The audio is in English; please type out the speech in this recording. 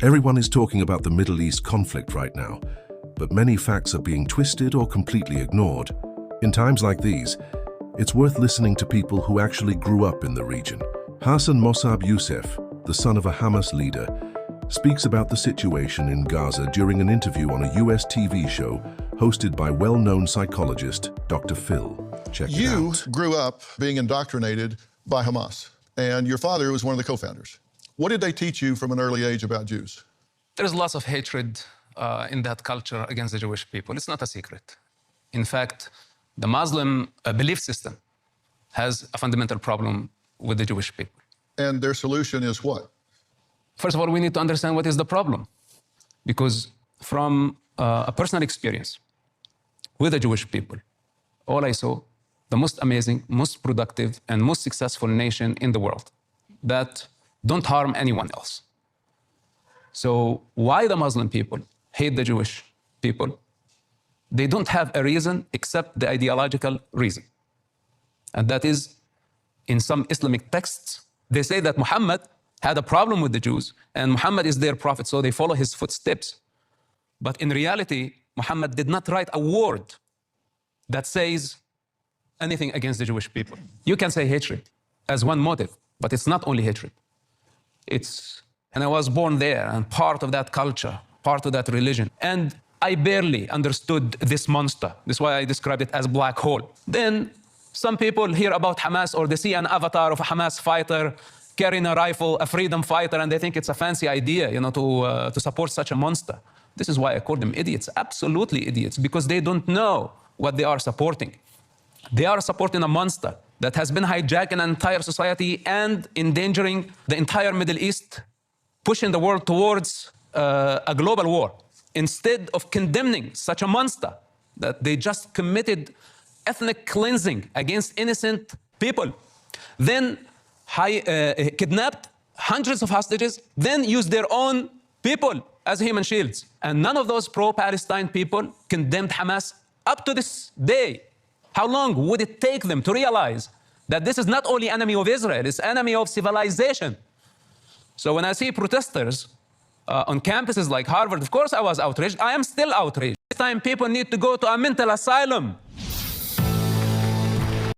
Everyone is talking about the Middle East conflict right now, but many facts are being twisted or completely ignored. In times like these, it's worth listening to people who actually grew up in the region. Hassan Mossab Youssef, the son of a Hamas leader, speaks about the situation in Gaza during an interview on a US TV show hosted by well-known psychologist Dr. Phil. Check it out. You grew up being indoctrinated by Hamas, and your father was one of the co-founders. What did they teach you from an early age about Jews? There's lots of hatred in that culture against the Jewish people. It's not a secret. In fact, the Muslim belief system has a fundamental problem with the Jewish people. And their solution is what? First of all, we need to understand what is the problem. Because from a personal experience with the Jewish people, all I saw, the most amazing, most productive, and most successful nation in the world that don't harm anyone else. So why the Muslim people hate the Jewish people? They don't have a reason except the ideological reason. And that is, in some Islamic texts, they say that Muhammad had a problem with the Jews, and Muhammad is their prophet, so they follow his footsteps. But in reality, Muhammad did not write a word that says anything against the Jewish people. You can say hatred as one motive, but it's not only hatred. And I was born there and part of that culture, part of that religion. And I barely understood this monster. That's why I described it as black hole. Then some people hear about Hamas, or they see an avatar of a Hamas fighter carrying a rifle, a freedom fighter, and they think it's a fancy idea, to support such a monster. This is why I call them idiots, absolutely idiots, because they don't know what they are supporting. They are supporting a monster that has been hijacking an entire society and endangering the entire Middle East, pushing the world towards a global war. Instead of condemning such a monster that they just committed ethnic cleansing against innocent people, then kidnapped hundreds of hostages, then used their own people as human shields. And none of those pro-Palestine people condemned Hamas up to this day. How long would it take them to realize that this is not only enemy of Israel, it's enemy of civilization? So when I see protesters on campuses like Harvard, of course I was outraged. I am still outraged. This time people need to go to a mental asylum.